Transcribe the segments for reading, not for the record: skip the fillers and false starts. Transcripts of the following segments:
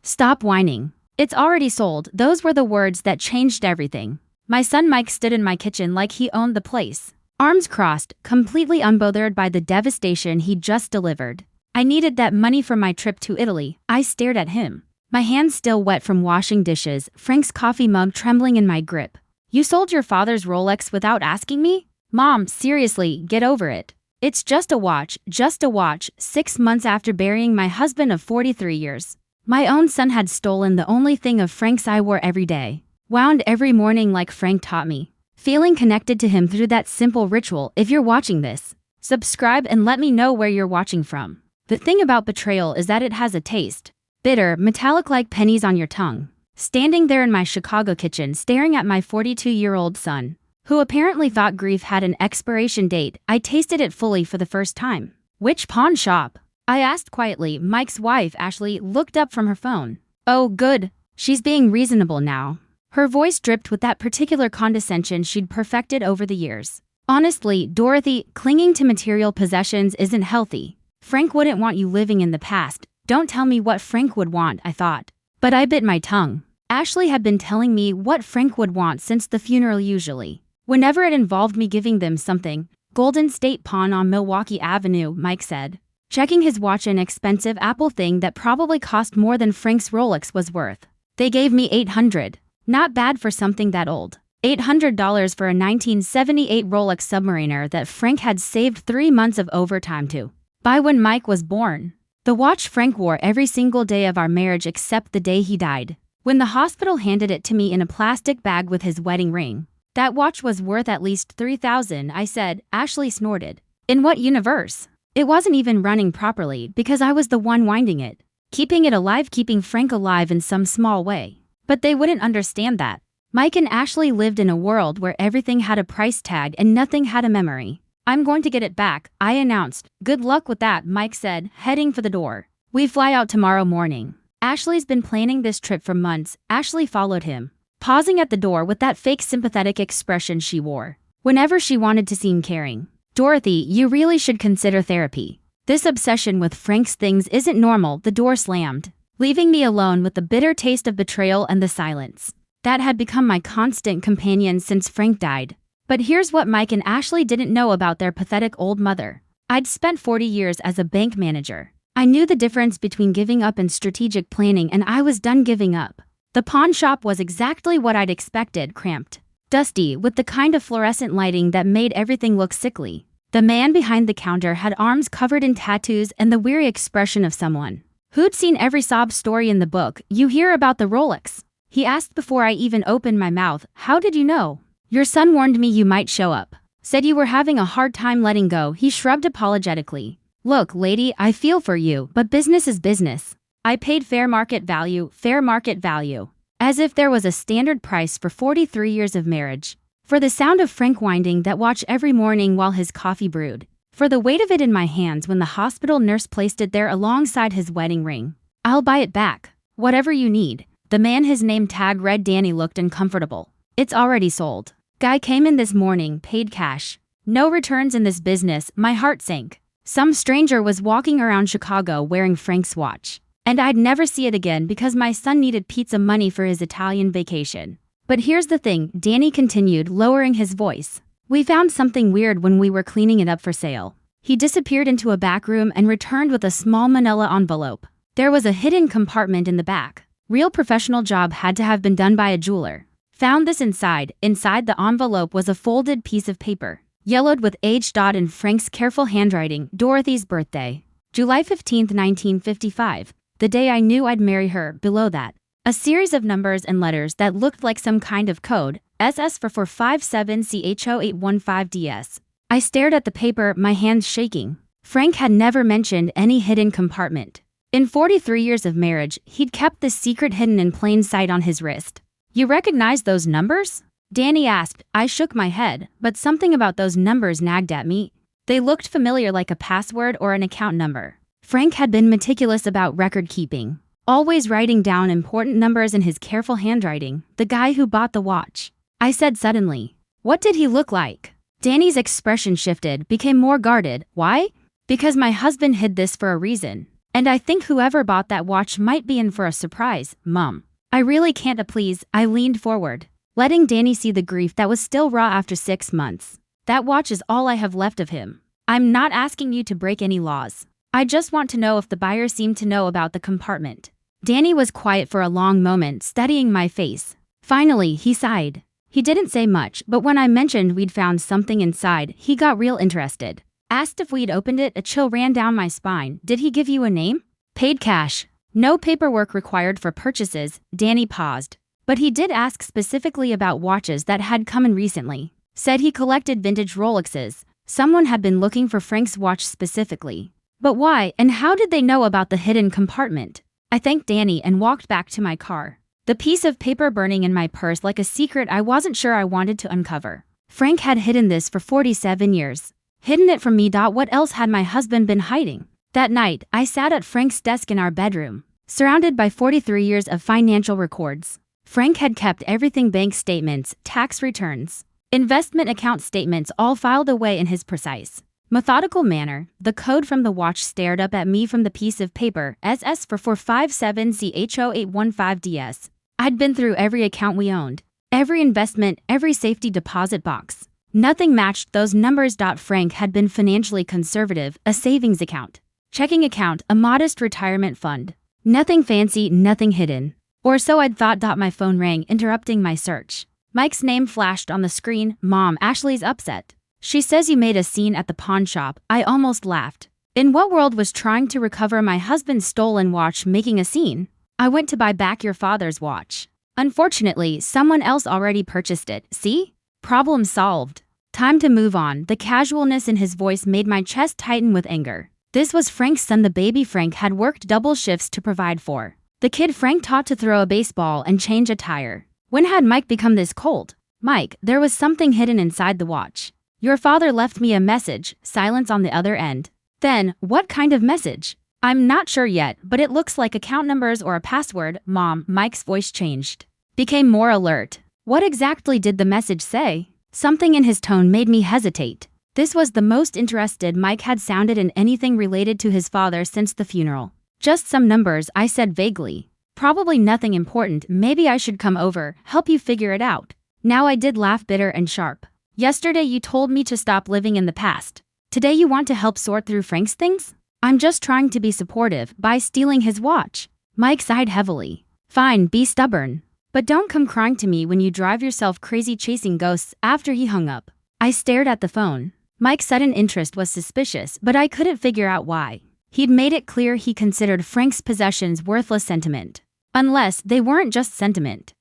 Stop whining. It's already sold. Those were the words that changed everything. My son Mike stood in my kitchen like he owned the place. Arms crossed, completely unbothered by the devastation he'd just delivered. I needed that money for my trip to Italy. I stared at him. My hands still wet from washing dishes, Frank's coffee mug trembling in my grip. You sold your father's Rolex without asking me? Mom, seriously, get over it. It's just a watch, 6 months after burying my husband of 43 years. My own son had stolen the only thing of Frank's I wore every day. Wound every morning like Frank taught me. Feeling connected to him through that simple ritual. If you're watching this, subscribe and let me know where you're watching from. The thing about betrayal is that it has a taste. Bitter, metallic like pennies on your tongue. Standing there in my Chicago kitchen staring at my 42-year-old son, who apparently thought grief had an expiration date, I tasted it fully for the first time. Which pawn shop? I asked quietly. Mike's wife, Ashley, looked up from her phone. Oh, good. She's being reasonable now. Her voice dripped with that particular condescension she'd perfected over the years. Honestly, Dorothy, clinging to material possessions isn't healthy. Frank wouldn't want you living in the past. Don't tell me what Frank would want, I thought. But I bit my tongue. Ashley had been telling me what Frank would want since the funeral usually. Whenever it involved me giving them something. Golden State Pawn on Milwaukee Avenue, Mike said. Checking his watch, an expensive Apple thing that probably cost more than Frank's Rolex was worth. They gave me $800. Not bad for something that old. $800 for a 1978 Rolex Submariner that Frank had saved 3 months of overtime to buy when Mike was born. The watch Frank wore every single day of our marriage except the day he died. When the hospital handed it to me in a plastic bag with his wedding ring. That watch was worth at least $3,000, I said. Ashley snorted. In what universe? It wasn't even running properly because I was the one winding it. Keeping it alive, keeping Frank alive in some small way. But they wouldn't understand that. Mike and Ashley lived in a world where everything had a price tag and nothing had a memory. I'm going to get it back, I announced. Good luck with that, Mike said, heading for the door. We fly out tomorrow morning. Ashley's been planning this trip for months. Ashley followed him, pausing at the door with that fake sympathetic expression she wore whenever she wanted to seem caring. Dorothy, you really should consider therapy. This obsession with Frank's things isn't normal. The door slammed, leaving me alone with the bitter taste of betrayal and the silence that had become my constant companion since Frank died. But here's what Mike and Ashley didn't know about their pathetic old mother. I'd spent 40 years as a bank manager. I knew the difference between giving up and strategic planning, and I was done giving up. The pawn shop was exactly what I'd expected, cramped, dusty, with the kind of fluorescent lighting that made everything look sickly. The man behind the counter had arms covered in tattoos and the weary expression of someone who'd seen every sob story in the book. You hear about the Rolex? He asked before I even opened my mouth. How did you know? Your son warned me you might show up. Said you were having a hard time letting go. He shrugged apologetically. Look, lady, I feel for you, but business is business. I paid fair market value. As if there was a standard price for 43 years of marriage. For the sound of Frank winding that watch every morning while his coffee brewed. For the weight of it in my hands when the hospital nurse placed it there alongside his wedding ring. I'll buy it back. Whatever you need. The man, his name tag read Danny, looked uncomfortable. It's already sold. Guy came in this morning, paid cash. No returns in this business. My heart sank. Some stranger was walking around Chicago wearing Frank's watch. And I'd never see it again because my son needed pizza money for his Italian vacation. But here's the thing, Danny continued, lowering his voice. We found something weird when we were cleaning it up for sale. He disappeared into a back room and returned with a small manila envelope. There was a hidden compartment in the back. Real professional job had to have been done by a jeweler. Found this inside. Inside the envelope was a folded piece of paper, yellowed with H. in Frank's careful handwriting. Dorothy's birthday. July 15, 1955. The day I knew I'd marry her. Below that, a series of numbers and letters that looked like some kind of code. SS for 457CHO815DS. I stared at the paper, my hands shaking. Frank had never mentioned any hidden compartment. In 43 years of marriage, he'd kept this secret hidden in plain sight on his wrist. You recognize those numbers? Danny asked. I shook my head, but something about those numbers nagged at me. They looked familiar, like a password or an account number. Frank had been meticulous about record keeping, always writing down important numbers in his careful handwriting. The guy who bought the watch, I said suddenly. What did he look like? Danny's expression shifted, became more guarded. Why? Because my husband hid this for a reason. And I think whoever bought that watch might be in for a surprise, Mom. I really can't please, I leaned forward, letting Danny see the grief that was still raw after 6 months. That watch is all I have left of him. I'm not asking you to break any laws. I just want to know if the buyer seemed to know about the compartment. Danny was quiet for a long moment, studying my face. Finally, he sighed. He didn't say much, but when I mentioned we'd found something inside, he got real interested. Asked if we'd opened it, a chill ran down my spine. Did he give you a name? Paid cash. No paperwork required for purchases. Danny paused. But he did ask specifically about watches that had come in recently. Said he collected vintage Rolexes. Someone had been looking for Frank's watch specifically. But why and how did they know about the hidden compartment? I thanked Danny and walked back to my car. The piece of paper burning in my purse like a secret I wasn't sure I wanted to uncover. Frank had hidden this for 47 years. Hidden it from me. What else had my husband been hiding? That night, I sat at Frank's desk in our bedroom, surrounded by 43 years of financial records. Frank had kept everything: bank statements, tax returns, investment account statements, all filed away in his precise, methodical manner. The code from the watch stared up at me from the piece of paper. SS for 457CH0815DS. I'd been through every account we owned, every investment, every safety deposit box. Nothing matched those numbers. Frank had been financially conservative, a savings account, checking account, a modest retirement fund. Nothing fancy, nothing hidden. Or so I'd thought. My phone rang, interrupting my search. Mike's name flashed on the screen. Mom, Ashley's upset. She says you made a scene at the pawn shop. I almost laughed. In what world was trying to recover my husband's stolen watch making a scene? I went to buy back your father's watch. Unfortunately, someone else already purchased it. See? Problem solved. Time to move on. The casualness in his voice made my chest tighten with anger. This was Frank's son, the baby Frank had worked double shifts to provide for. The kid Frank taught to throw a baseball and change a tire. When had Mike become this cold? Mike, there was something hidden inside the watch. Your father left me a message. Silence on the other end. Then, what kind of message? I'm not sure yet, but it looks like account numbers or a password. Mom, Mike's voice changed. Became more alert. What exactly did the message say? Something in his tone made me hesitate. This was the most interested Mike had sounded in anything related to his father since the funeral. Just some numbers, I said vaguely. Probably nothing important. Maybe I should come over, help you figure it out. Now I did laugh, bitter and sharp. Yesterday you told me to stop living in the past. Today you want to help sort through Frank's things? I'm just trying to be supportive by stealing his watch. Mike sighed heavily. Fine, be stubborn. But don't come crying to me when you drive yourself crazy chasing ghosts. After he hung up, I stared at the phone. Mike's sudden interest was suspicious, but I couldn't figure out why. He'd made it clear he considered Frank's possessions worthless sentiment. Unless they weren't just sentiment.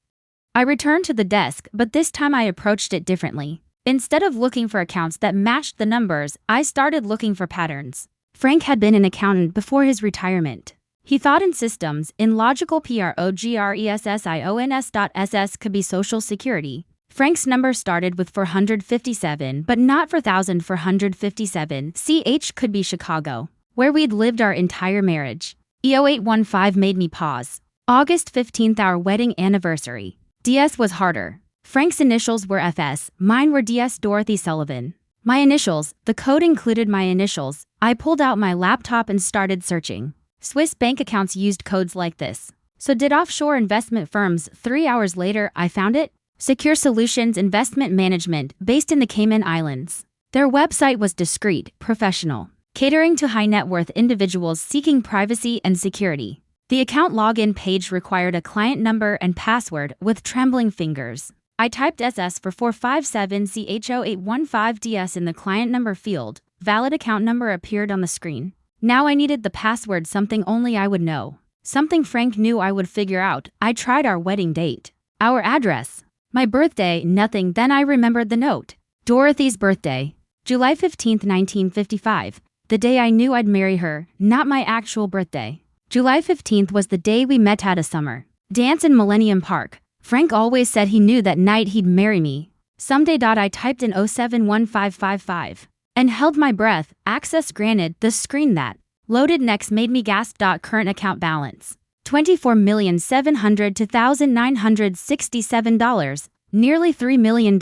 I returned to the desk, but this time I approached it differently. Instead of looking for accounts that matched the numbers, I started looking for patterns. Frank had been an accountant before his retirement. He thought in systems, in logical progressions.ss could be Social Security. Frank's number started with 457, but not 4,457. CH could be Chicago, where we'd lived our entire marriage. E0815 made me pause. August 15th, our wedding anniversary. DS was harder. Frank's initials were FS, mine were DS. Dorothy Sullivan. My initials, the code included my initials. I pulled out my laptop and started searching. Swiss bank accounts used codes like this. So did offshore investment firms. 3 hours later, I found it. Secure Solutions Investment Management, based in the Cayman Islands. Their website was discreet, professional, catering to high net worth individuals seeking privacy and security. The account login page required a client number and password. With trembling fingers, I typed SS for 457CH0815DS in the client number field. Valid account number appeared on the screen. Now I needed the password, something only I would know. Something Frank knew I would figure out. I tried our wedding date. Our address. My birthday, nothing. Then I remembered the note. Dorothy's birthday. July 15th, 1955. The day I knew I'd marry her, not my actual birthday. July 15th was the day we met at a summer dance in Millennium Park. Frank always said he knew that night he'd marry me. Someday. I typed in 071555 and held my breath. Access granted. The screen that loaded next made me gasp. Current account balance. $24,702,967. Nearly $3 million.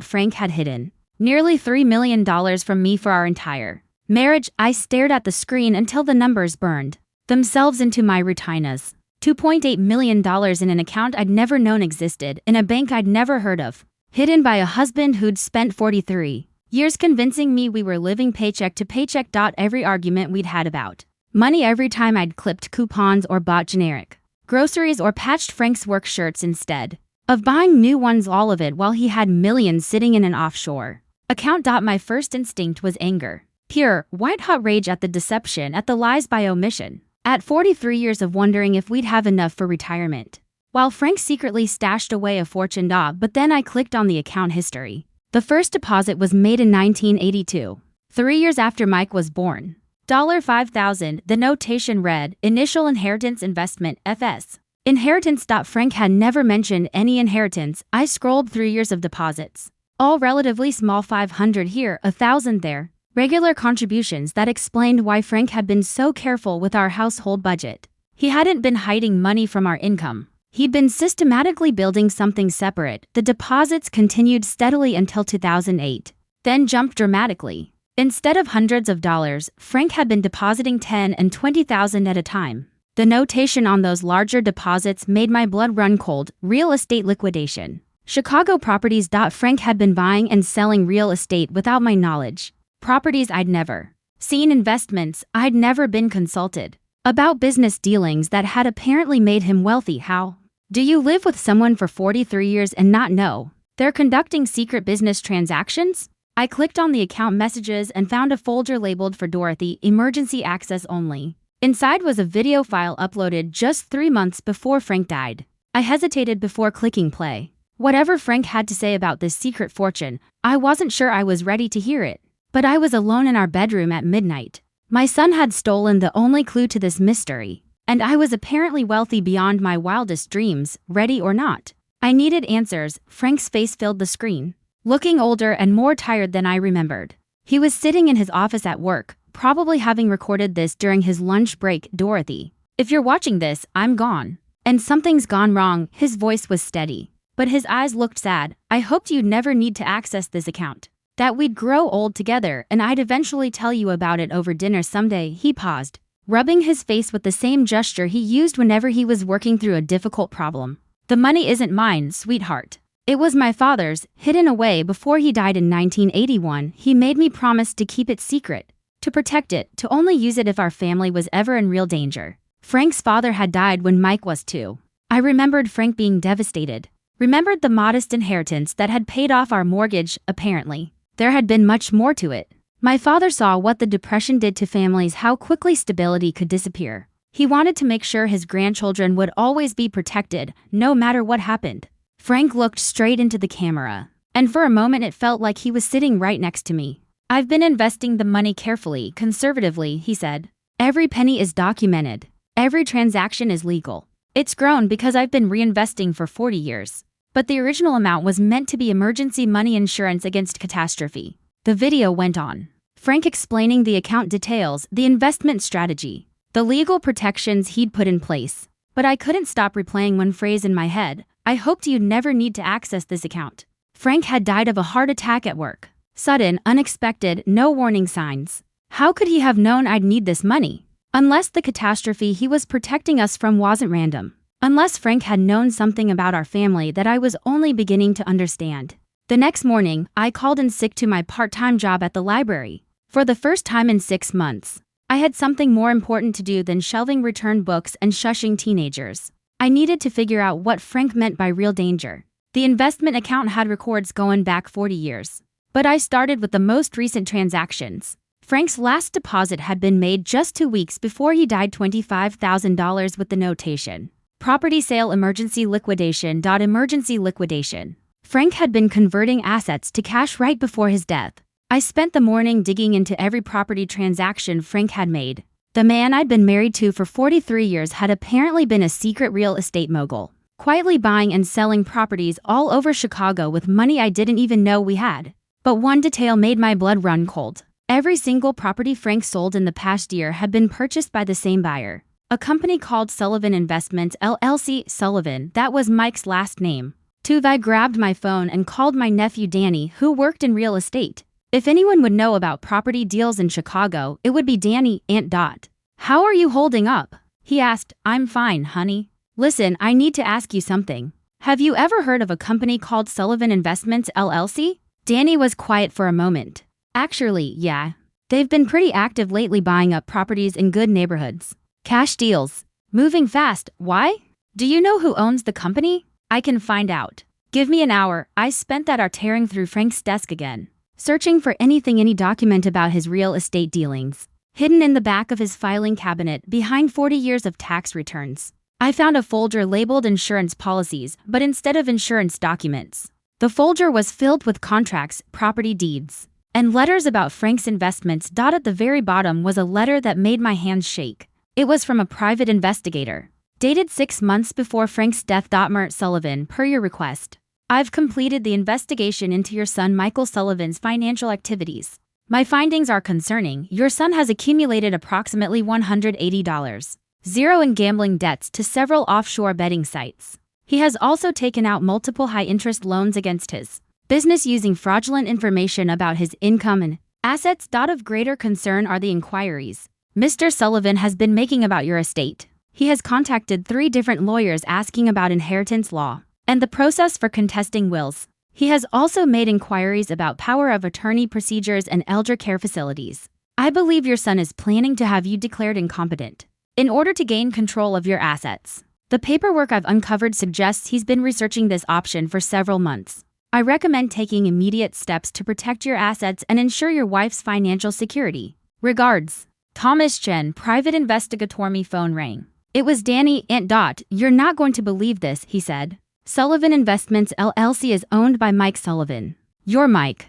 Frank had hidden nearly $3 million from me for our entire marriage. I stared at the screen until the numbers burned. themselves into my retinas. $2.8 million in an account I'd never known existed, in a bank I'd never heard of. Hidden by a husband who'd spent 43 years convincing me we were living paycheck to paycheck. Every argument we'd had about money, every time I'd clipped coupons or bought generic groceries or patched Frank's work shirts instead of buying new ones, all of it while he had millions sitting in an offshore account. My first instinct was anger. Pure, white-hot rage at the deception, at the lies by omission. At 43 years of wondering if we'd have enough for retirement, while Frank secretly stashed away a fortune. But then I clicked on the account history. The first deposit was made in 1982, 3 years after Mike was born. $5,000. The notation read, Initial Inheritance Investment, FS. Inheritance. Frank had never mentioned any inheritance. I scrolled through years of deposits. All relatively small, 500 here, 1,000 there. Regular contributions that explained why Frank had been so careful with our household budget. He hadn't been hiding money from our income. He'd been systematically building something separate. The deposits continued steadily until 2008, then jumped dramatically. Instead of hundreds of dollars, Frank had been depositing $10,000 and $20,000 at a time. The notation on those larger deposits made my blood run cold. Real estate liquidation. Chicago properties. Frank had been buying and selling real estate without my knowledge. Properties I'd never seen, investments I'd never been consulted about, business dealings that had apparently made him wealthy. How do you live with someone for 43 years and not know they're conducting secret business transactions? I clicked on the account messages and found a folder labeled for Dorothy, emergency access only. Inside was a video file uploaded just 3 months before Frank died. I hesitated before clicking play. Whatever Frank had to say about this secret fortune, I wasn't sure I was ready to hear it. But I was alone in our bedroom at midnight. My son had stolen the only clue to this mystery, and I was apparently wealthy beyond my wildest dreams, ready or not. I needed answers. Frank's face filled the screen, looking older and more tired than I remembered. He was sitting in his office at work, probably having recorded this during his lunch break. Dorothy, if you're watching this, I'm gone. And something's gone wrong. His voice was steady, but his eyes looked sad. I hoped you'd never need to access this account. That we'd grow old together and I'd eventually tell you about it over dinner someday. He paused, rubbing his face with the same gesture he used whenever he was working through a difficult problem. The money isn't mine, sweetheart. It was my father's, hidden away before he died in 1981. He made me promise to keep it secret, to protect it, to only use it if our family was ever in real danger. Frank's father had died when Mike was 2. I remembered Frank being devastated. Remembered the modest inheritance that had paid off our mortgage, apparently. There had been much more to it. My father saw what the Depression did to families, how quickly stability could disappear. He wanted to make sure his grandchildren would always be protected, no matter what happened. Frank looked straight into the camera, and for a moment it felt like he was sitting right next to me. I've been investing the money carefully, conservatively, he said. Every penny is documented. Every transaction is legal. It's grown because I've been reinvesting for 40 years. But the original amount was meant to be emergency money insurance against catastrophe. The video went on, Frank explaining the account details, the investment strategy, the legal protections he'd put in place. But I couldn't stop replaying one phrase in my head. I hoped you'd never need to access this account. Frank had died of a heart attack at work. Sudden, unexpected, no warning signs. How could he have known I'd need this money? Unless the catastrophe he was protecting us from wasn't random. Unless Frank had known something about our family that I was only beginning to understand. The next morning, I called in sick to my part-time job at the library. For the first time in 6 months, I had something more important to do than shelving returned books and shushing teenagers. I needed to figure out what Frank meant by real danger. The investment account had records going back 40 years. But I started with the most recent transactions. Frank's last deposit had been made just 2 weeks before he died, $25,000 with the notation. Property sale, emergency liquidation. Emergency liquidation. Frank had been converting assets to cash right before his death. I spent the morning digging into every property transaction Frank had made. The man I'd been married to for 43 years had apparently been a secret real estate mogul, quietly buying and selling properties all over Chicago with money I didn't even know we had. But one detail made my blood run cold. Every single property Frank sold in the past year had been purchased by the same buyer. A company called Sullivan Investments LLC. Sullivan, that was Mike's last name. I grabbed my phone and called my nephew Danny, who worked in real estate. If anyone would know about property deals in Chicago, it would be Danny, Aunt Dot. How are you holding up? He asked. I'm fine, honey. Listen, I need to ask you something. Have you ever heard of a company called Sullivan Investments LLC? Danny was quiet for a moment. Actually, yeah. They've been pretty active lately buying up properties in good neighborhoods. Cash deals. Moving fast. Why? Do you know who owns the company? I can find out. Give me an hour. I spent that hour tearing through Frank's desk again, searching for any document about his real estate dealings, hidden in the back of his filing cabinet behind 40 years of tax returns. I found a folder labeled insurance policies, but instead of insurance documents, the folder was filled with contracts, property deeds, and letters about Frank's investments. At the very bottom was a letter that made my hands shake. It was from a private investigator, dated 6 months before Frank's death. Mert Sullivan, per your request, I've completed the investigation into your son Michael Sullivan's financial activities. My findings are concerning. Your son has accumulated approximately $180. Zero in gambling debts to several offshore betting sites. He has also taken out multiple high-interest loans against his business using fraudulent information about his income and assets. Of greater concern are the inquiries Mr. Sullivan has been making about your estate. He has contacted 3 different lawyers asking about inheritance law and the process for contesting wills. He has also made inquiries about power of attorney procedures and elder care facilities. I believe your son is planning to have you declared incompetent in order to gain control of your assets. The paperwork I've uncovered suggests he's been researching this option for several months. I recommend taking immediate steps to protect your assets and ensure your wife's financial security. Regards, Thomas Chen. Private investigatory phone rang. It was Danny. Aunt Dot, you're not going to believe this, he said. Sullivan Investments LLC is owned by Mike Sullivan. You're Mike.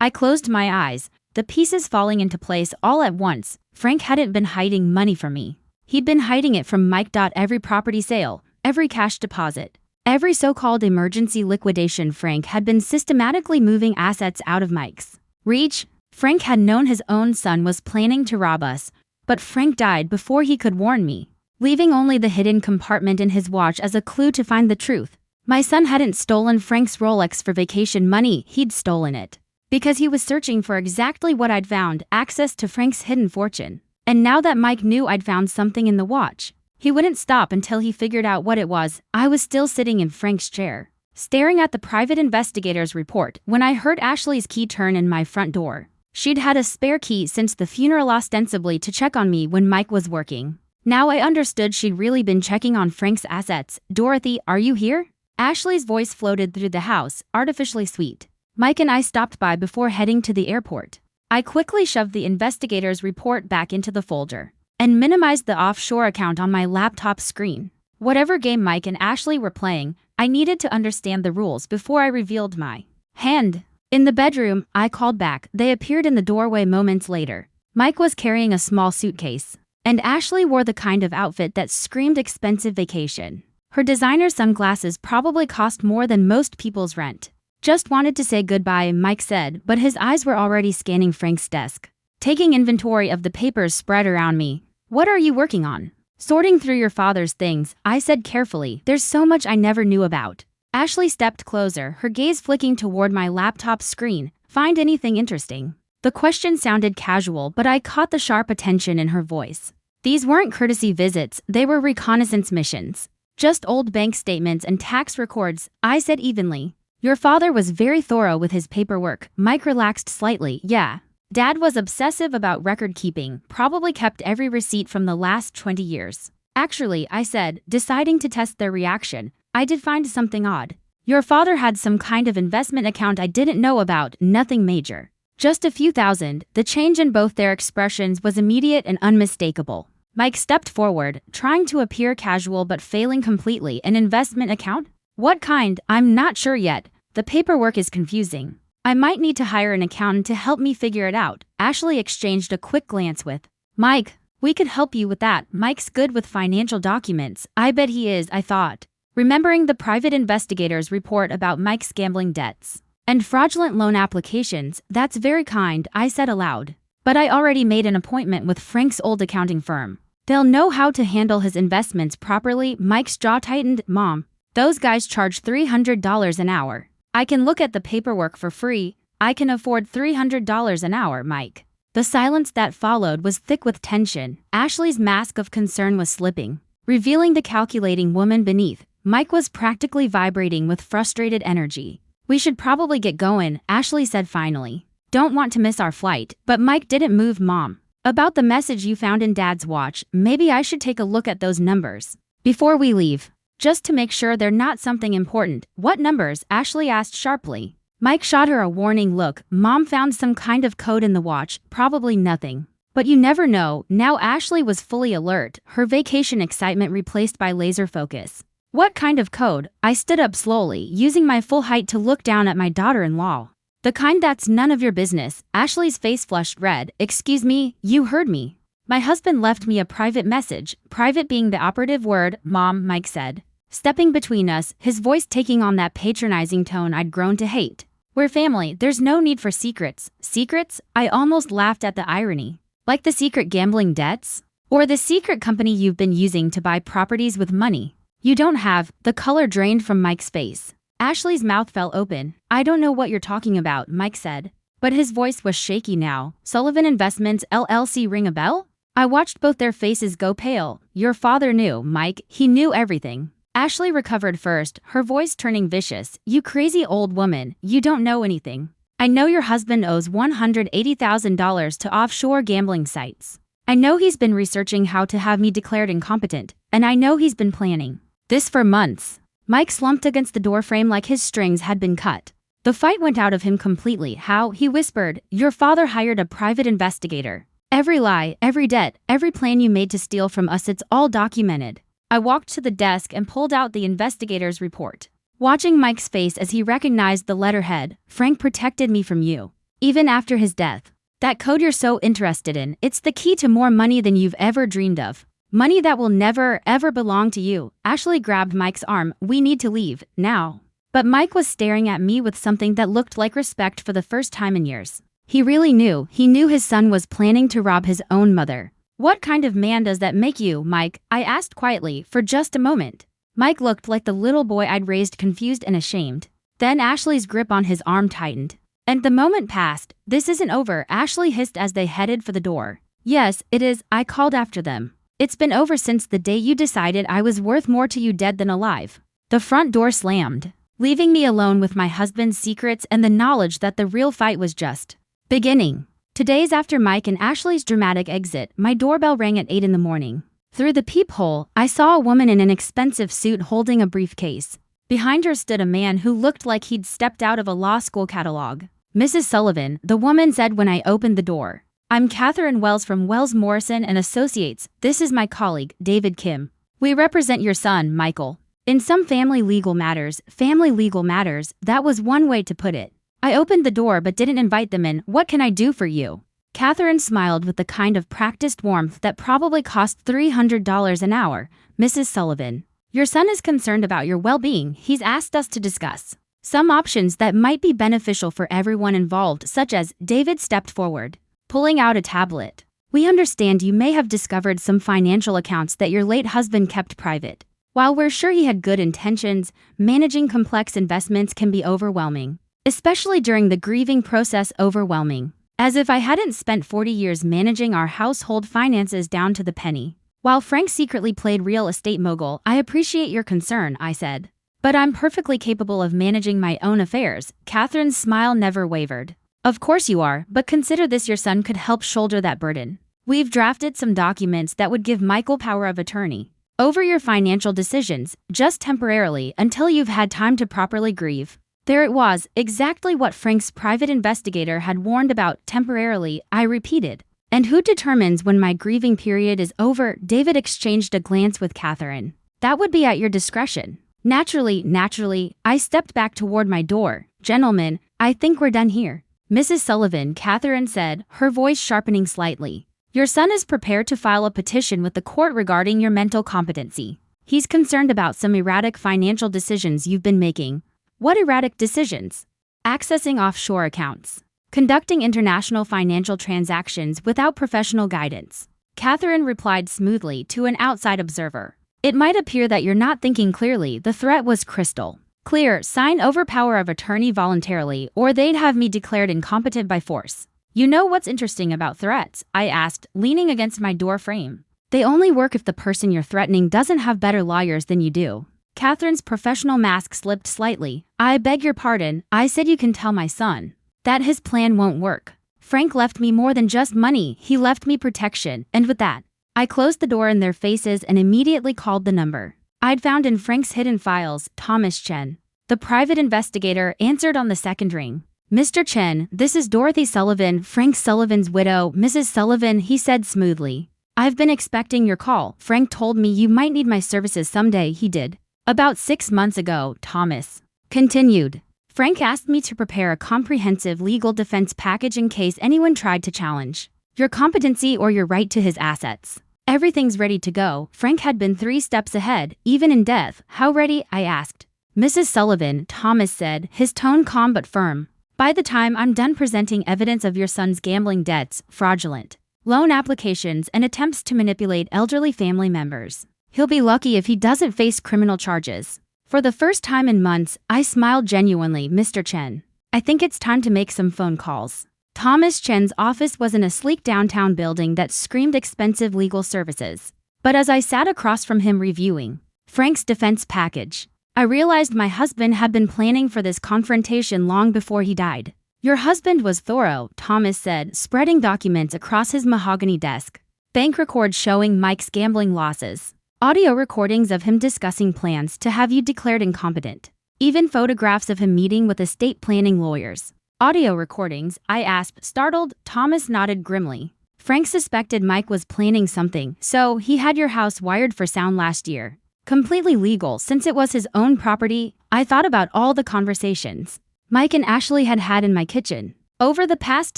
I closed my eyes, the pieces falling into place all at once. Frank hadn't been hiding money from me. He'd been hiding it from Mike. Every property sale, every cash deposit, every so-called emergency liquidation, Frank had been systematically moving assets out of Mike's reach. Frank had known his own son was planning to rob us, but Frank died before he could warn me, leaving only the hidden compartment in his watch as a clue to find the truth. My son hadn't stolen Frank's Rolex for vacation money. He'd stolen it because he was searching for exactly what I'd found, access to Frank's hidden fortune. And now that Mike knew I'd found something in the watch, he wouldn't stop until he figured out what it was. I was still sitting in Frank's chair, staring at the private investigator's report, when I heard Ashley's key turn in my front door. She'd had a spare key since the funeral, ostensibly to check on me when Mike was working. Now I understood she'd really been checking on Frank's assets. Dorothy, are you here? Ashley's voice floated through the house, artificially sweet. Mike and I stopped by before heading to the airport. I quickly shoved the investigator's report back into the folder and minimized the offshore account on my laptop screen. Whatever game Mike and Ashley were playing, I needed to understand the rules before I revealed my hand. In the bedroom, I called back. They appeared in the doorway moments later. Mike was carrying a small suitcase, and Ashley wore the kind of outfit that screamed expensive vacation. Her designer sunglasses probably cost more than most people's rent. Just wanted to say goodbye, Mike said, but his eyes were already scanning Frank's desk, taking inventory of the papers spread around me. What are you working on? Sorting through your father's things, I said carefully. There's so much I never knew about. Ashley stepped closer, her gaze flicking toward my laptop screen. Find anything interesting? The question sounded casual, but I caught the sharp attention in her voice. These weren't courtesy visits, they were reconnaissance missions. Just old bank statements and tax records, I said evenly. Your father was very thorough with his paperwork. Mike relaxed slightly. Yeah. Dad was obsessive about record keeping, probably kept every receipt from the last 20 years. Actually, I said, deciding to test their reaction, I did find something odd. Your father had some kind of investment account I didn't know about, nothing major. Just a few thousand. The change in both their expressions was immediate and unmistakable. Mike stepped forward, trying to appear casual but failing completely. An investment account? What kind? I'm not sure yet. The paperwork is confusing. I might need to hire an accountant to help me figure it out. Ashley exchanged a quick glance with Mike. We could help you with that. Mike's good with financial documents. I bet he is, I thought, remembering the private investigator's report about Mike's gambling debts and fraudulent loan applications. That's very kind, I said aloud. But I already made an appointment with Frank's old accounting firm. They'll know how to handle his investments properly. Mike's jaw tightened. Mom, those guys charge $300 an hour. I can look at the paperwork for free. I can afford $300 an hour, Mike. The silence that followed was thick with tension. Ashley's mask of concern was slipping, revealing the calculating woman beneath. Mike was practically vibrating with frustrated energy. "We should probably get going," Ashley said finally. "Don't want to miss our flight." But Mike didn't move. "Mom, about the message you found in Dad's watch, maybe I should take a look at those numbers before we leave, just to make sure they're not something important." "What numbers?" Ashley asked sharply. Mike shot her a warning look. "Mom found some kind of code in the watch, probably nothing, but you never know." Now Ashley was fully alert, her vacation excitement replaced by laser focus. "What kind of code?" I stood up slowly, using my full height to look down at my daughter-in-law. "The kind that's none of your business." Ashley's face flushed red. "Excuse me, you heard me. My husband left me a private message." "Private being the operative word, Mom," Mike said, stepping between us, his voice taking on that patronizing tone I'd grown to hate. "We're family, there's no need for secrets." "Secrets?" I almost laughed at the irony. "Like the secret gambling debts? Or the secret company you've been using to buy properties with money you don't have?" The color drained from Mike's face. Ashley's mouth fell open. "I don't know what you're talking about," Mike said, but his voice was shaky now. "Sullivan Investments LLC ring a bell?" I watched both their faces go pale. "Your father knew, Mike. He knew everything." Ashley recovered first, her voice turning vicious. "You crazy old woman, you don't know anything. I know your husband owes $180,000 to offshore gambling sites. I know he's been researching how to have me declared incompetent, and I know he's been planning this for months." Mike slumped against the doorframe like his strings had been cut. The fight went out of him completely. "How?" he whispered. "Your father hired a private investigator. Every lie, every debt, every plan you made to steal from us, it's all documented." I walked to the desk and pulled out the investigator's report, watching Mike's face as he recognized the letterhead. "Frank protected me from you, even after his death. That code you're so interested in, it's the key to more money than you've ever dreamed of. Money that will never, ever belong to you." Ashley grabbed Mike's arm. "We need to leave, now." But Mike was staring at me with something that looked like respect for the first time in years. He really knew. He knew his son was planning to rob his own mother. "What kind of man does that make you, Mike?" I asked quietly, for just a moment. Mike looked like the little boy I'd raised, confused and ashamed. Then Ashley's grip on his arm tightened, and the moment passed. "This isn't over," Ashley hissed as they headed for the door. "Yes, it is," I called after them. "It's been over since the day you decided I was worth more to you dead than alive." The front door slammed, leaving me alone with my husband's secrets and the knowledge that the real fight was just beginning. 2 days after Mike and Ashley's dramatic exit, my doorbell rang at 8 in the morning. Through the peephole, I saw a woman in an expensive suit holding a briefcase. Behind her stood a man who looked like he'd stepped out of a law school catalog. "Mrs. Sullivan," the woman said when I opened the door. "I'm Catherine Wells from Wells Morrison and Associates. This is my colleague, David Kim. We represent your son, Michael, in some family legal matters." Family legal matters, that was one way to put it. I opened the door but didn't invite them in. "What can I do for you?" Catherine smiled with the kind of practiced warmth that probably cost $300 an hour. "Mrs. Sullivan, your son is concerned about your well-being. He's asked us to discuss some options that might be beneficial for everyone involved, such as..." David stepped forward, pulling out a tablet. "We understand you may have discovered some financial accounts that your late husband kept private. While we're sure he had good intentions, managing complex investments can be overwhelming, especially during the grieving process." Overwhelming. As if I hadn't spent 40 years managing our household finances down to the penny. "While Frank secretly played real estate mogul, I appreciate your concern," I said. "But I'm perfectly capable of managing my own affairs." Catherine's smile never wavered. "Of course you are, but consider this: your son could help shoulder that burden. We've drafted some documents that would give Michael power of attorney over your financial decisions, just temporarily, until you've had time to properly grieve." There it was, exactly what Frank's private investigator had warned about. "Temporarily," I repeated. "And who determines when my grieving period is over?" David exchanged a glance with Catherine. "That would be at your discretion." Naturally, I stepped back toward my door. "Gentlemen, I think we're done here." "Mrs. Sullivan," Catherine said, her voice sharpening slightly, "your son is prepared to file a petition with the court regarding your mental competency. He's concerned about some erratic financial decisions you've been making." "What erratic decisions?" "Accessing offshore accounts. Conducting international financial transactions without professional guidance." Catherine replied smoothly to an outside observer. "It might appear that you're not thinking clearly." The threat was crystal clear: sign over power of attorney voluntarily, or they'd have me declared incompetent by force. You know what's interesting about threats? I asked, leaning against my door frame. They only work if the person you're threatening doesn't have better lawyers than you do. Catherine's professional mask slipped slightly. I beg your pardon, I said you can tell my son that his plan won't work. Frank left me more than just money, he left me protection, and with that, I closed the door in their faces and immediately called the number I'd found in Frank's hidden files. Thomas Chen, the private investigator, answered on the second ring. Mr. Chen, this is Dorothy Sullivan, Frank Sullivan's widow. Mrs. Sullivan, he said smoothly. I've been expecting your call. Frank told me you might need my services someday. He did. About 6 months ago, Thomas continued. Frank asked me to prepare a comprehensive legal defense package in case anyone tried to challenge your competency or your right to his assets. Everything's ready to go. Frank had been 3 steps ahead, even in death. How ready? I asked. Mrs. Sullivan, Thomas said, his tone calm but firm. By the time I'm done presenting evidence of your son's gambling debts, fraudulent loan applications, and attempts to manipulate elderly family members, he'll be lucky if he doesn't face criminal charges. For the first time in months, I smiled genuinely. Mr. Chen, I think it's time to make some phone calls. Thomas Chen's office was in a sleek downtown building that screamed expensive legal services. But as I sat across from him reviewing Frank's defense package, I realized my husband had been planning for this confrontation long before he died. Your husband was thorough, Thomas said, spreading documents across his mahogany desk. Bank records showing Mike's gambling losses. Audio recordings of him discussing plans to have you declared incompetent. Even photographs of him meeting with estate planning lawyers. Audio recordings, I asked, startled. Thomas nodded grimly. Frank suspected Mike was planning something, so he had your house wired for sound last year. Completely legal since it was his own property. I thought about all the conversations Mike and Ashley had in my kitchen. Over the past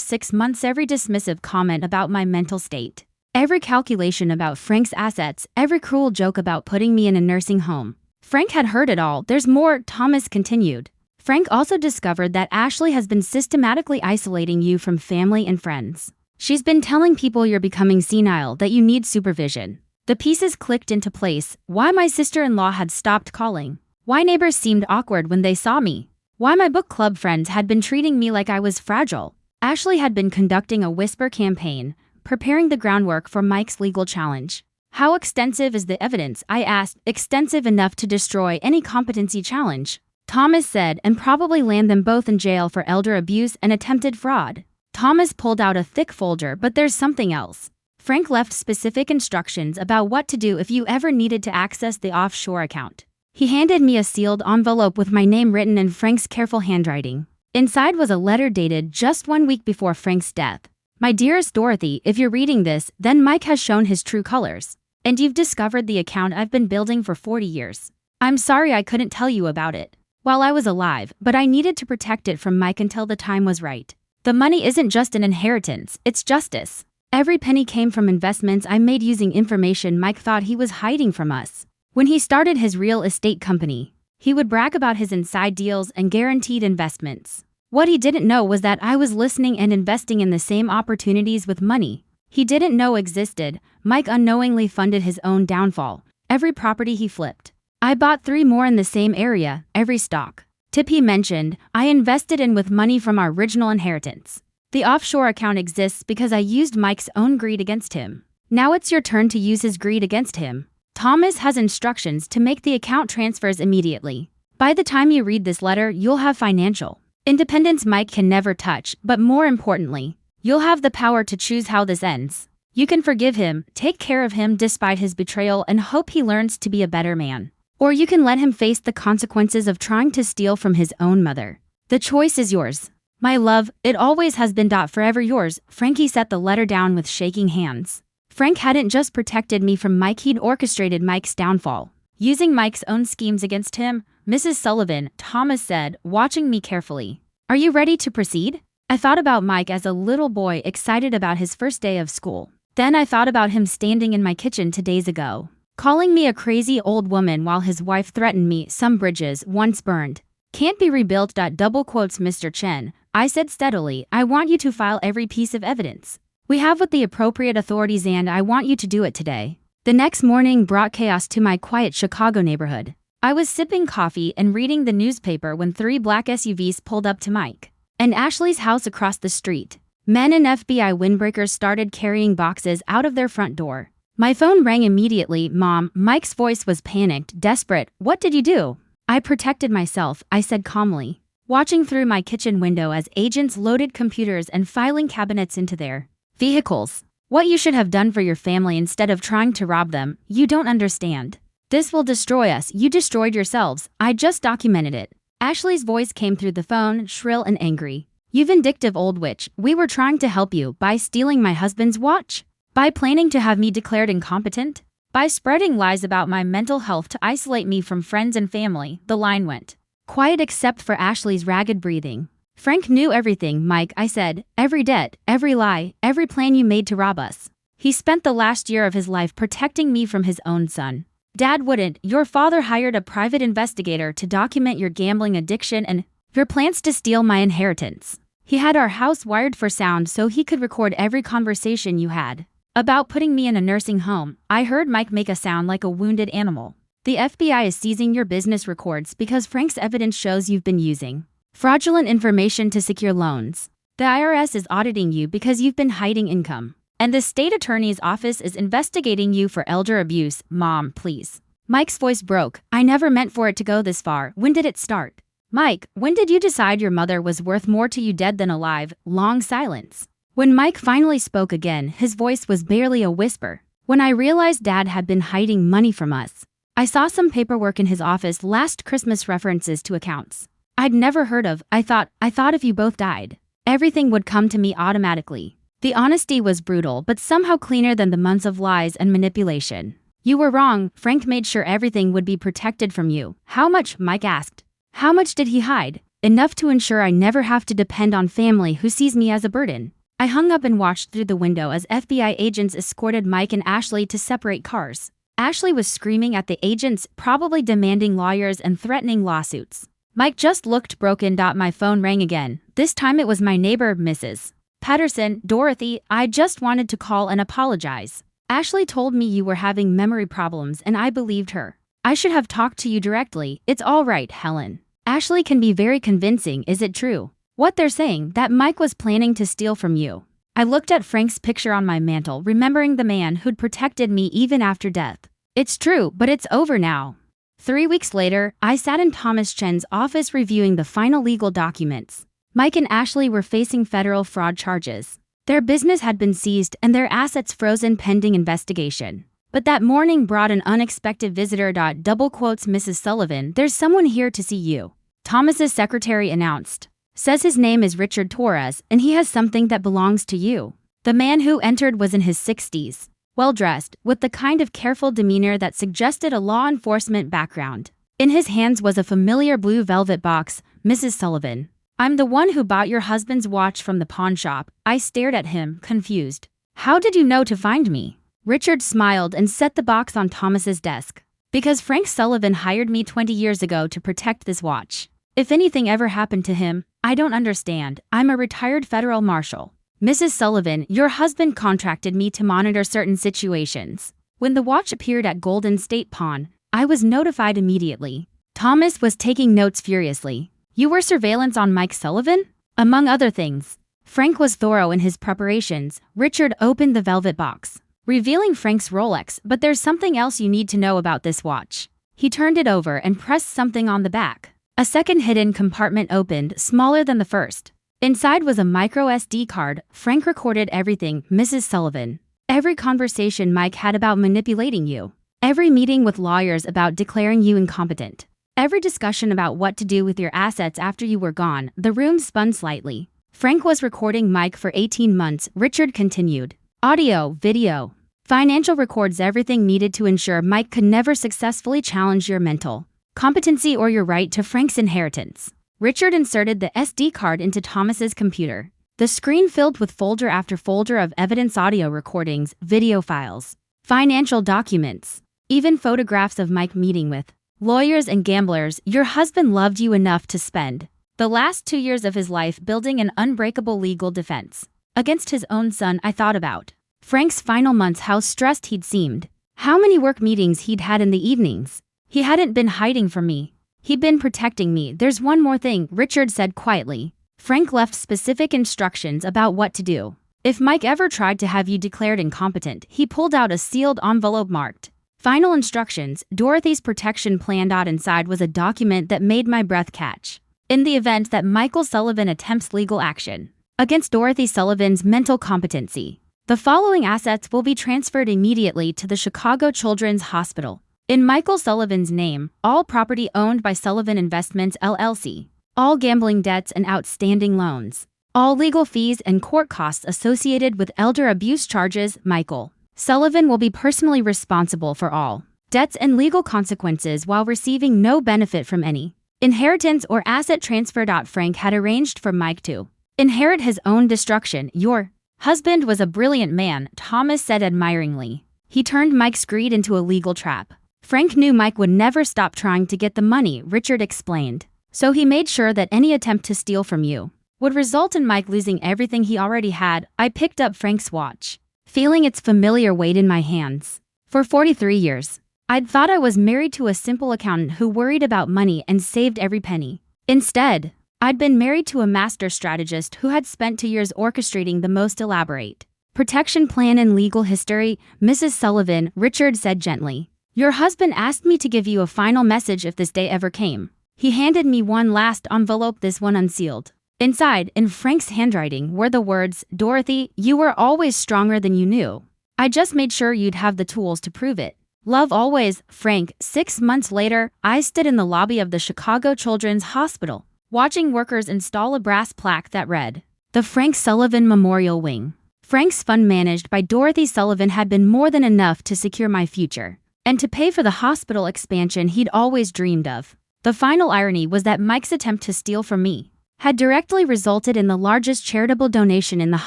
6 months, every dismissive comment about my mental state. Every calculation about Frank's assets, every cruel joke about putting me in a nursing home. Frank had heard it all. There's more, Thomas continued. Frank also discovered that Ashley has been systematically isolating you from family and friends. She's been telling people you're becoming senile, that you need supervision. The pieces clicked into place. Why my sister-in-law had stopped calling. Why neighbors seemed awkward when they saw me. Why my book club friends had been treating me like I was fragile. Ashley had been conducting a whisper campaign, preparing the groundwork for Mike's legal challenge. How extensive is the evidence? I asked. Extensive enough to destroy any competency challenge, Thomas said, and probably land them both in jail for elder abuse and attempted fraud. Thomas pulled out a thick folder. But there's something else. Frank left specific instructions about what to do if you ever needed to access the offshore account. He handed me a sealed envelope with my name written in Frank's careful handwriting. Inside was a letter dated just 1 week before Frank's death. My dearest Dorothy, if you're reading this, then Mike has shown his true colors. And you've discovered the account I've been building for 40 years. I'm sorry I couldn't tell you about it while I was alive, but I needed to protect it from Mike until the time was right. The money isn't just an inheritance, it's justice. Every penny came from investments I made using information Mike thought he was hiding from us. When he started his real estate company, he would brag about his inside deals and guaranteed investments. What he didn't know was that I was listening and investing in the same opportunities with money he didn't know existed. Mike unknowingly funded his own downfall. Every property he flipped, I bought 3 more in the same area. Every stock tip he mentioned, I invested in with money from our original inheritance. The offshore account exists because I used Mike's own greed against him. Now it's your turn to use his greed against him. Thomas has instructions to make the account transfers immediately. By the time you read this letter, you'll have financial independence Mike can never touch, but more importantly, you'll have the power to choose how this ends. You can forgive him, take care of him despite his betrayal, and hope he learns to be a better man. Or you can let him face the consequences of trying to steal from his own mother. The choice is yours. My love, it always has been. Forever yours. Frankie set the letter down with shaking hands. Frank hadn't just protected me from Mike, he'd orchestrated Mike's downfall. Using Mike's own schemes against him. Mrs. Sullivan, Thomas said, watching me carefully. Are you ready to proceed? I thought about Mike as a little boy excited about his first day of school. Then I thought about him standing in my kitchen 2 days ago, calling me a crazy old woman while his wife threatened me. Some bridges, once burned, can't be rebuilt. Double quotes Mr. Chen, I said steadily, I want you to file every piece of evidence we have with the appropriate authorities, and I want you to do it today. The next morning brought chaos to my quiet Chicago neighborhood. I was sipping coffee and reading the newspaper when 3 black SUVs pulled up to Mike and Ashley's house across the street. Men and FBI windbreakers started carrying boxes out of their front door. My phone rang immediately. Mom, Mike's voice was panicked, desperate. What did you do? I protected myself, I said calmly, watching through my kitchen window as agents loaded computers and filing cabinets into their vehicles. What you should have done for your family instead of trying to rob them, you don't understand. This will destroy us. You destroyed yourselves. I just documented it. Ashley's voice came through the phone, shrill and angry. You vindictive old witch, we were trying to help you by stealing my husband's watch, by planning to have me declared incompetent, by spreading lies about my mental health to isolate me from friends and family. The line went quiet except for Ashley's ragged breathing. Frank knew everything, Mike, I said. Every debt, every lie, every plan you made to rob us. He spent the last year of his life protecting me from his own son. Dad wouldn't. Your father hired a private investigator to document your gambling addiction and your plans to steal my inheritance. He had our house wired for sound so he could record every conversation you had about putting me in a nursing home. I heard Mike make a sound like a wounded animal. The FBI is seizing your business records because Frank's evidence shows you've been using fraudulent information to secure loans. The IRS is auditing you because you've been hiding income. And the state attorney's office is investigating you for elder abuse. Mom, please. Mike's voice broke. I never meant for it to go this far. When did it start? Mike, when did you decide your mother was worth more to you dead than alive? Long silence. When Mike finally spoke again, his voice was barely a whisper. When I realized Dad had been hiding money from us. I saw some paperwork in his office last Christmas, references to accounts I'd never heard of. I thought if you both died, everything would come to me automatically. The honesty was brutal, but somehow cleaner than the months of lies and manipulation. You were wrong. Frank made sure everything would be protected from you. How much? Mike asked. How much did he hide? Enough to ensure I never have to depend on family who sees me as a burden. I hung up and watched through the window as FBI agents escorted Mike and Ashley to separate cars. Ashley was screaming at the agents, probably demanding lawyers and threatening lawsuits. Mike just looked broken. My phone rang again. This time it was my neighbor, Mrs. Patterson. Dorothy, I just wanted to call and apologize. Ashley told me you were having memory problems and I believed her. I should have talked to you directly. It's all right, Helen. Ashley can be very convincing. Is it true what they're saying, that Mike was planning to steal from you? I looked at Frank's picture on my mantle, remembering the man who'd protected me even after death. It's true, but it's over now. 3 weeks later, I sat in Thomas Chen's office reviewing the final legal documents. Mike and Ashley were facing federal fraud charges. Their business had been seized and their assets frozen pending investigation. But that morning brought an unexpected visitor. Double quotes, Mrs. Sullivan, there's someone here to see you. Thomas's secretary announced. Says his name is Richard Torres and he has something that belongs to you. The man who entered was in his 60s. Well-dressed, with the kind of careful demeanor that suggested a law enforcement background. In his hands was a familiar blue velvet box. Mrs. Sullivan, I'm the one who bought your husband's watch from the pawn shop. I stared at him, confused. How did you know to find me? Richard smiled and set the box on Thomas's desk. Because Frank Sullivan hired me 20 years ago to protect this watch. If anything ever happened to him, I don't understand. I'm a retired federal marshal. Mrs. Sullivan, your husband contracted me to monitor certain situations. When the watch appeared at Golden State Pawn, I was notified immediately. Thomas was taking notes furiously. You were surveillance on Mike Sullivan? Among other things. Frank was thorough in his preparations. Richard opened the velvet box, revealing Frank's Rolex, but there's something else you need to know about this watch. He turned it over and pressed something on the back. A second hidden compartment opened, smaller than the first. Inside was a micro SD card. Frank recorded everything, Mrs. Sullivan. Every conversation Mike had about manipulating you. Every meeting with lawyers about declaring you incompetent. Every discussion about what to do with your assets after you were gone. The room spun slightly. Frank was recording Mike for 18 months, Richard continued. Audio, video, financial records, everything needed to ensure Mike could never successfully challenge your mental competency or your right to Frank's inheritance. Richard inserted the SD card into Thomas's computer. The screen filled with folder after folder of evidence, audio recordings, video files, financial documents, even photographs of Mike meeting with lawyers and gamblers. Your husband loved you enough to spend the last 2 years of his life building an unbreakable legal defense against his own son. I thought about Frank's final months, how stressed he'd seemed, how many work meetings he'd had in the evenings. He hadn't been hiding from me. He'd been protecting me. There's one more thing, Richard said quietly. Frank left specific instructions about what to do. If Mike ever tried to have you declared incompetent, he pulled out a sealed envelope marked Final Instructions, Dorothy's Protection Plan. Inside was a document that made my breath catch. In the event that Michael Sullivan attempts legal action against Dorothy Sullivan's mental competency, the following assets will be transferred immediately to the Chicago Children's Hospital. In Michael Sullivan's name, all property owned by Sullivan Investments LLC, all gambling debts and outstanding loans, all legal fees and court costs associated with elder abuse charges. Michael Sullivan will be personally responsible for all debts and legal consequences while receiving no benefit from any inheritance or asset transfer. Frank had arranged for Mike to inherit his own destruction. Your husband was a brilliant man, Thomas said admiringly. He turned Mike's greed into a legal trap. Frank knew Mike would never stop trying to get the money, Richard explained. So he made sure that any attempt to steal from you would result in Mike losing everything he already had. I picked up Frank's watch, feeling its familiar weight in my hands. For 43 years, I'd thought I was married to a simple accountant who worried about money and saved every penny. Instead, I'd been married to a master strategist who had spent 2 years orchestrating the most elaborate protection plan in legal history. Mrs. Sullivan, Richard said gently, your husband asked me to give you a final message if this day ever came. He handed me one last envelope, this one unsealed. Inside, in Frank's handwriting, were the words, Dorothy, you were always stronger than you knew. I just made sure you'd have the tools to prove it. Love always, Frank. 6 months later, I stood in the lobby of the Chicago Children's Hospital, watching workers install a brass plaque that read, the Frank Sullivan Memorial Wing. Frank's fund managed by Dorothy Sullivan had been more than enough to secure my future and to pay for the hospital expansion he'd always dreamed of. The final irony was that Mike's attempt to steal from me had directly resulted in the largest charitable donation in the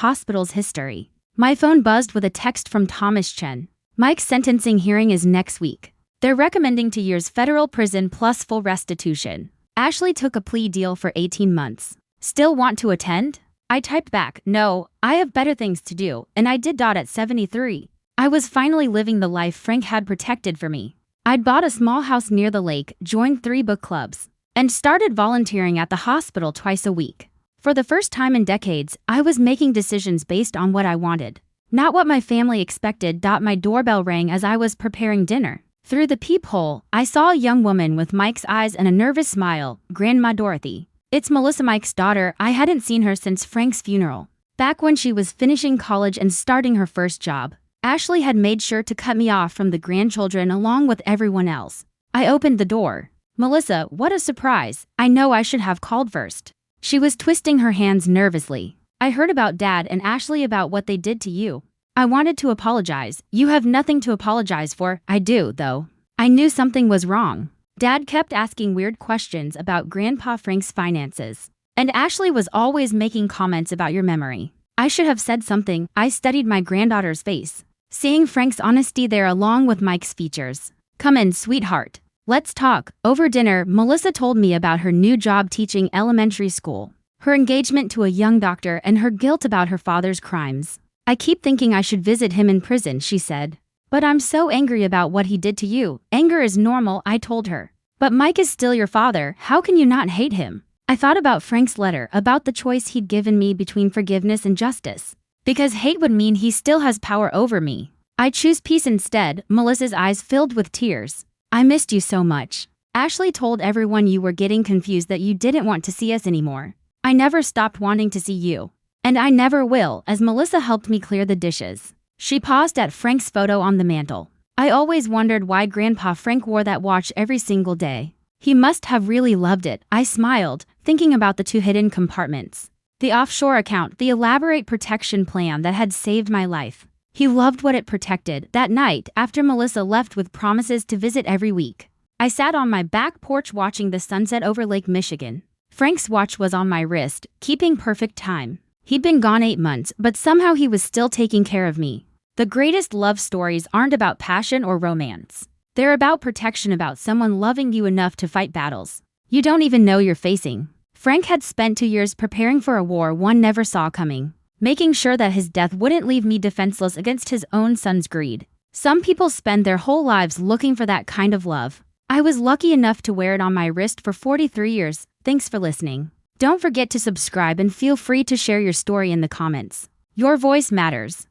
hospital's history. My phone buzzed with a text from Thomas Chen. Mike's sentencing hearing is next week. They're recommending 2 years federal prison plus full restitution. Ashley took a plea deal for 18 months. Still want to attend? I typed back, no, I have better things to do, and I did. At 73, I was finally living the life Frank had protected for me. I'd bought a small house near the lake, joined 3 book clubs, and started volunteering at the hospital twice a week. For the first time in decades, I was making decisions based on what I wanted, not what my family expected. My doorbell rang as I was preparing dinner. Through the peephole, I saw a young woman with Mike's eyes and a nervous smile. Grandma Dorothy. It's Melissa, Mike's daughter. I hadn't seen her since Frank's funeral, back when she was finishing college and starting her first job. Ashley had made sure to cut me off from the grandchildren along with everyone else. I opened the door. Melissa, what a surprise. I know I should have called first. She was twisting her hands nervously. I heard about Dad and Ashley, about what they did to you. I wanted to apologize. You have nothing to apologize for. I do, though. I knew something was wrong. Dad kept asking weird questions about Grandpa Frank's finances. And Ashley was always making comments about your memory. I should have said something. I studied my granddaughter's face, seeing Frank's honesty there along with Mike's features. Come in, sweetheart. Let's talk. Over dinner, Melissa told me about her new job teaching elementary school, her engagement to a young doctor, and her guilt about her father's crimes. I keep thinking I should visit him in prison, she said. But I'm so angry about what he did to you. Anger is normal, I told her. But Mike is still your father. How can you not hate him? I thought about Frank's letter, about the choice he'd given me between forgiveness and justice. Because hate would mean he still has power over me. I choose peace instead. Melissa's eyes filled with tears. I missed you so much. Ashley told everyone you were getting confused, that you didn't want to see us anymore. I never stopped wanting to see you. And I never will, as Melissa helped me clear the dishes. She paused at Frank's photo on the mantel. I always wondered why Grandpa Frank wore that watch every single day. He must have really loved it. I smiled, thinking about the 2 hidden compartments. The offshore account, the elaborate protection plan that had saved my life. He loved what it protected. That night, after Melissa left with promises to visit every week, I sat on my back porch watching the sunset over Lake Michigan. Frank's watch was on my wrist, keeping perfect time. He'd been gone 8 months, but somehow he was still taking care of me. The greatest love stories aren't about passion or romance. They're about protection, about someone loving you enough to fight battles you don't even know you're facing. Frank had spent 2 years preparing for a war one never saw coming, making sure that his death wouldn't leave me defenseless against his own son's greed. Some people spend their whole lives looking for that kind of love. I was lucky enough to wear it on my wrist for 43 years. Thanks for listening. Don't forget to subscribe and feel free to share your story in the comments. Your voice matters.